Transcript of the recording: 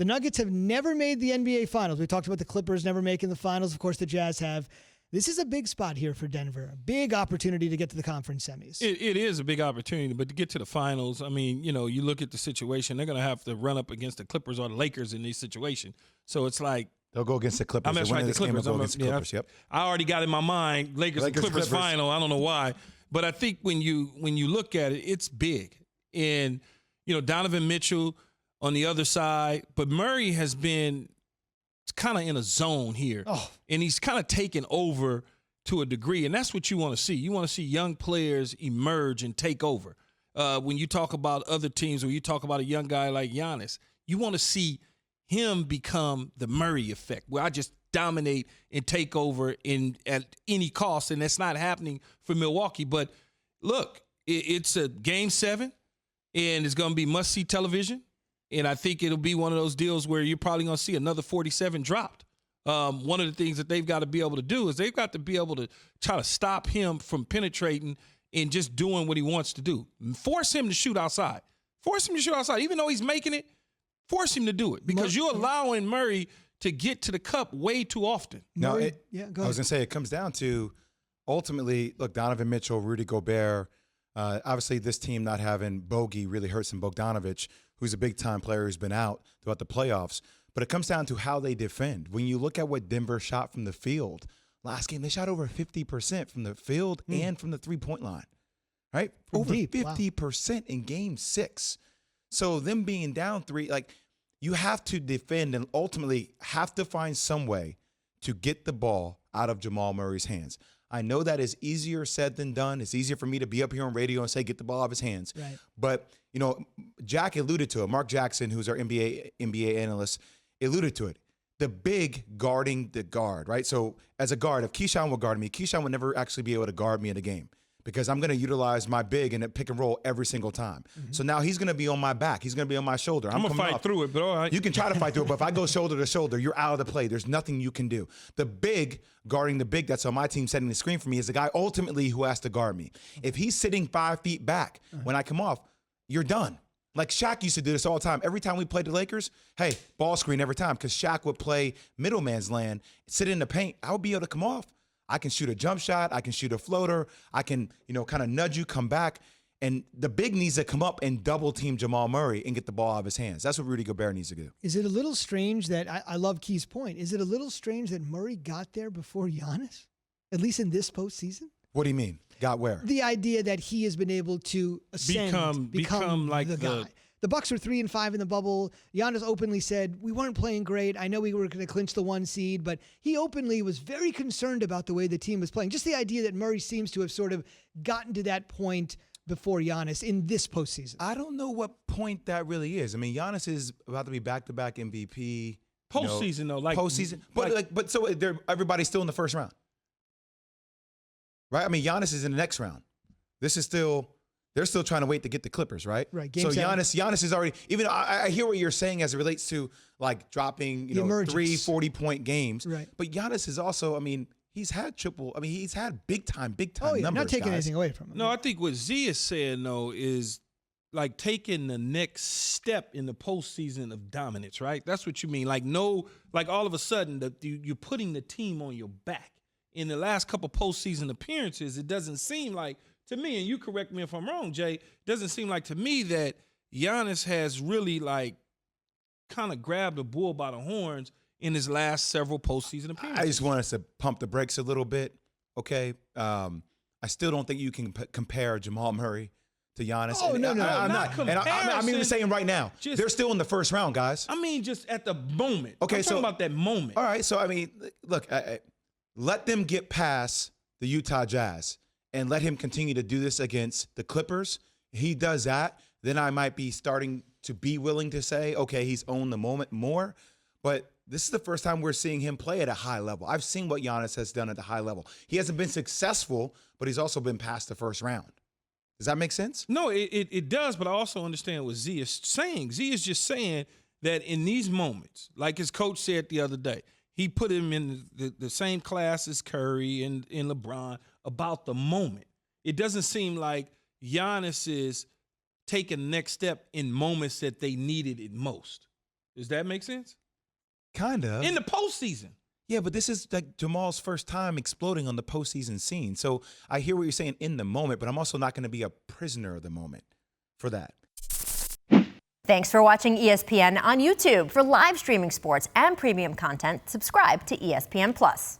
The Nuggets have never made the NBA Finals. We talked about the Clippers never making the Finals. Of course, the Jazz have. This is a big spot here for Denver. A big opportunity to get to the conference semis. It is a big opportunity, but to get to the finals, I mean, you know, you look at the situation, they're going to have to run up against the Clippers or the Lakers in this situation. So it's like they'll go against the Clippers. That's right, the Clippers. Yep. I already got in my mind Lakers and Clippers final. I don't know why, but I think when you look at it, it's big. And you know, Donovan Mitchell on the other side, but Murray has been kind of in a zone here, and he's kind of taken over to a degree, and that's what you want to see. You want to see young players emerge and take over. When you talk about other teams, or you talk about a young guy like Giannis, you want to see him become the Murray effect, where I just dominate and take over at any cost, and that's not happening for Milwaukee. But look, it's a Game 7, and it's going to be must-see television. And I think it'll be one of those deals where you're probably going to see another 47 dropped. One of the things that they've got to be able to do is they've got to be able to try to stop him from penetrating and just doing what he wants to do. Force him to shoot outside. Force him to shoot outside. Even though he's making it, force him to do it because you're allowing Murray to get to the cup way too often. No, go I ahead. was going to say it comes down to ultimately, look, Donovan Mitchell, Rudy Gobert, obviously this team not having Bogey really hurts in Bogdanovich, who's a big-time player who's been out throughout the playoffs. But it comes down to how they defend. When you look at what Denver shot from the field, last game they shot over 50% from the field and from the three-point line, right? Over 50% in Game 6. So them being down 3, like you have to defend and ultimately have to find some way to get the ball out of Jamal Murray's hands. I know that is easier said than done. It's easier for me to be up here on radio and say, get the ball out of his hands. Right. But, you know, Jack alluded to it. Mark Jackson, who's our NBA analyst, alluded to it. The big guarding the guard, right? So as a guard, if Keyshawn would guard me, Keyshawn would never actually be able to guard me in a game because I'm going to utilize my big in a pick and roll every single time. So now he's going to be on my back. He's going to be on my shoulder. I'm going to fight through it, but all right. You can try to fight through it, but if I go shoulder to shoulder, you're out of the play. There's nothing you can do. The big guarding the big that's on my team setting the screen for me is the guy ultimately who has to guard me. If he's sitting 5 feet back when I come off, you're done. Like Shaq used to do this all the time. Every time we played the Lakers, hey, ball screen every time because Shaq would play middleman's land, sit in the paint. I would be able to come off. I can shoot a jump shot. I can shoot a floater. I can, you know, kind of nudge you, come back. And the big needs to come up and double team Jamal Murray and get the ball out of his hands. That's what Rudy Gobert needs to do. Is it a little strange that, I love Key's point, is it a little strange that Murray got there before Giannis, at least in this postseason? What do you mean? Got where? The idea that he has been able to ascend, become like the guy. The Bucks were 3-5 in the bubble. Giannis openly said, we weren't playing great. I know we were going to clinch the 1 seed, but he openly was very concerned about the way the team was playing. Just the idea that Murray seems to have sort of gotten to that point before Giannis in this postseason. I don't know what point that really is. I mean, Giannis is about to be back-to-back MVP. Postseason, though. Like postseason. But so everybody's still in the first round. Right? I mean, Giannis is in the next round. This is still... They're still trying to wait to get the Clippers, right? Right. So Giannis is already, even I hear what you're saying as it relates to like dropping, 3 40-point games. Right. But Giannis is also, I mean, he's had big time numbers. Not taking anything away from him. No, I think what Z is saying though is like taking the next step in the postseason of dominance, right? That's what you mean. Like all of a sudden you're putting the team on your back. In the last couple postseason appearances, it doesn't seem like, to me, and you correct me if I'm wrong, Jay, it doesn't seem like to me that Giannis has really like kind of grabbed the bull by the horns in his last several postseason appearances. I just want us to pump the brakes a little bit, okay? I still don't think you can compare Jamal Murray to Giannis. Oh, no. I'm not. And I'm even saying right now, they're still in the first round, guys. I mean, just at the moment. Okay, I'm talking about that moment. All right, so, I mean, look, let them get past the Utah Jazz and let him continue to do this against the Clippers. He does that, then I might be starting to be willing to say, okay, he's owned the moment more. But this is the first time we're seeing him play at a high level. I've seen what Giannis has done at a high level. He hasn't been successful, but he's also been past the first round. Does that make sense? No, it does, but I also understand what Z is saying. Z is just saying that in these moments, like his coach said the other day, he put him in the same class as Curry and LeBron about the moment. It doesn't seem like Giannis is taking the next step in moments that they needed it most. Does that make sense? Kind of. In the postseason. Yeah, but this is like Jamal's first time exploding on the postseason scene. So I hear what you're saying in the moment, but I'm also not going to be a prisoner of the moment for that. Thanks for watching ESPN on YouTube. For live streaming sports and premium content, subscribe to ESPN+.